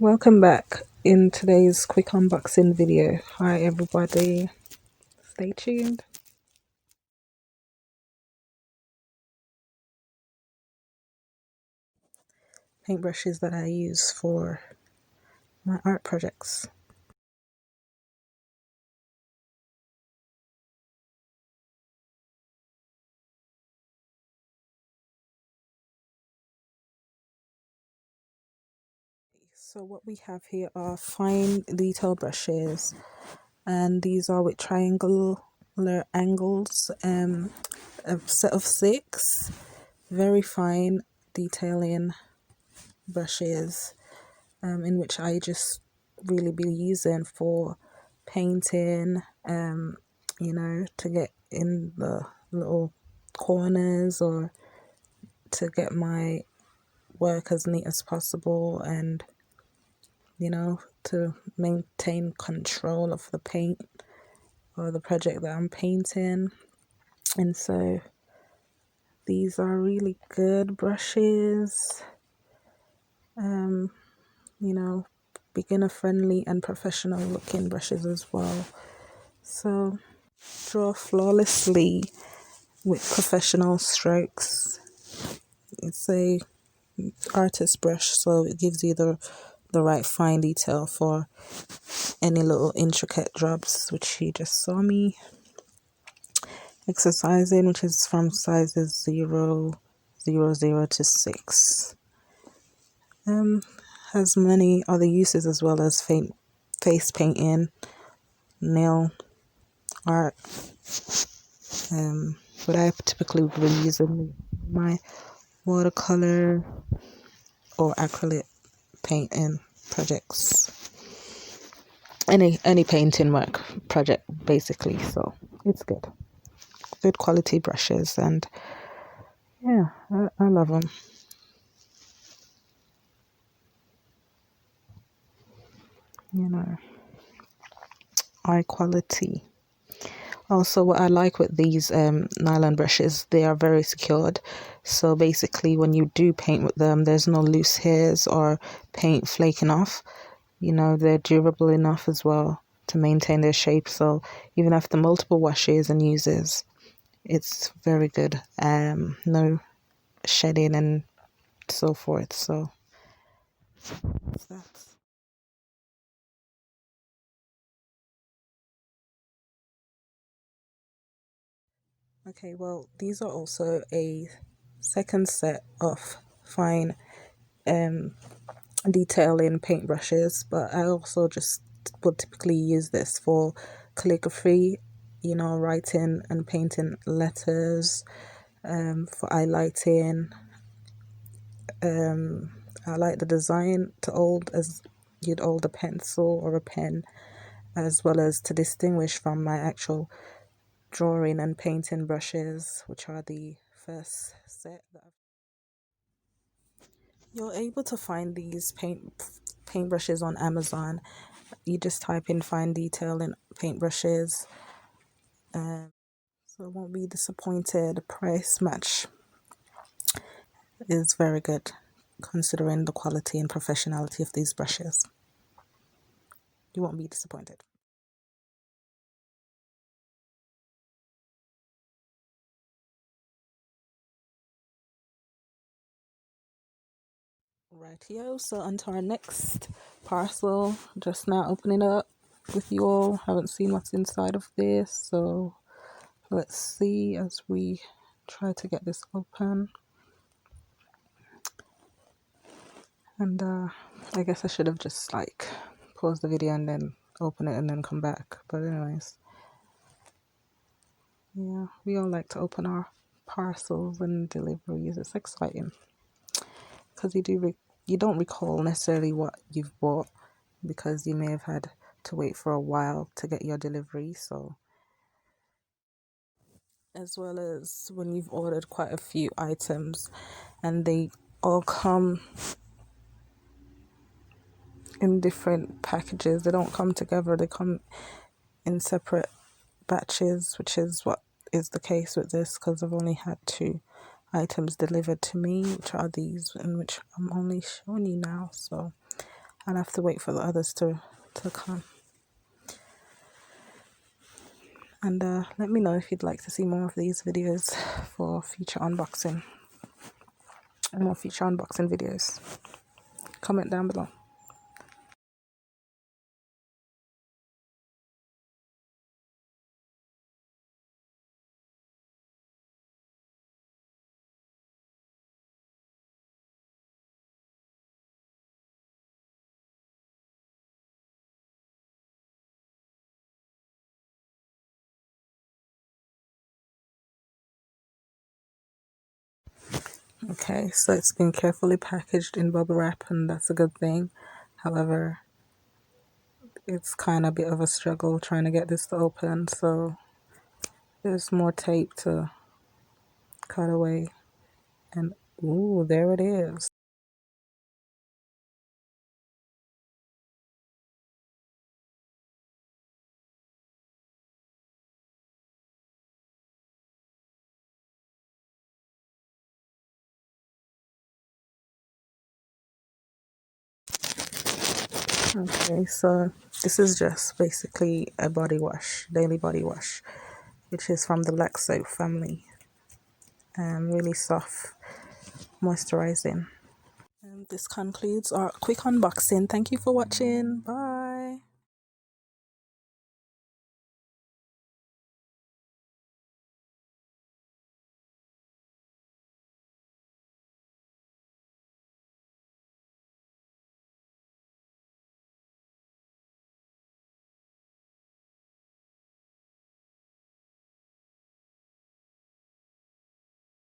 Welcome back in today's quick unboxing video. Hi everybody, stay tuned. Paintbrushes that I use for my art projects. So what we have here are fine detail brushes, and these are with triangular angles, a set of 6 very fine detailing brushes, in which I just really be using for painting, to get in the little corners or to get my work as neat as possible, and to maintain control of the paint or the project that I'm painting. And so these are really good brushes, beginner friendly and professional looking brushes as well. So draw flawlessly with professional strokes. It's a artist brush, so it gives you the right fine detail for any little intricate jobs, which you just saw me exercising, which is from sizes 0, 0 to 6. Has many other uses as well as face painting, nail art. But I typically will use my watercolor or acrylic painting projects. Any painting work project basically. So it's good quality brushes, and yeah, I love them. High quality. Also, what I like with these nylon brushes, they are very secured. So basically, when you do paint with them, there's no loose hairs or paint flaking off. They're durable enough as well to maintain their shape. So even after multiple washes and uses, it's very good. No shedding and so forth. So that's okay. Well, these are also a second set of fine detailing paintbrushes, but I also just would typically use this for calligraphy, writing and painting letters, for highlighting. I like the design to hold as you'd hold a pencil or a pen, as well as to distinguish from my actual drawing and painting brushes, which are the first set that you're able to find these paintbrushes on Amazon. You just type in fine detail and paintbrushes, so it won't be disappointed. The price match is very good considering the quality and professionality of these brushes. You won't be disappointed. Rightio, so on to our next parcel. Just now opening up with you all. Haven't seen what's inside of this, so let's see as we try to get this open. And I guess I should have just paused the video and then open it and then come back. But anyways, yeah, we all like to open our parcels and deliveries. It's exciting because you don't recall necessarily what you've bought because you may have had to wait for a while to get your delivery. So as well as when you've ordered quite a few items and they all come in different packages. They don't come together. They come in separate batches, which is what is the case with this because I've only had 2 items delivered to me, which are these, and which I'm only showing you now. So I'll have to wait for the others to come. And let me know if you'd like to see more of these videos for future unboxing. More future unboxing videos. Comment down below. Okay, so it's been carefully packaged in bubble wrap, and that's a good thing. However, it's kind of a bit of a struggle trying to get this to open, so there's more tape to cut away. And ooh, there it is. Okay, so this is just basically a body wash, daily body wash, which is from the black soap family. Really soft, moisturizing. And this concludes our quick unboxing. Thank you for watching. Bye.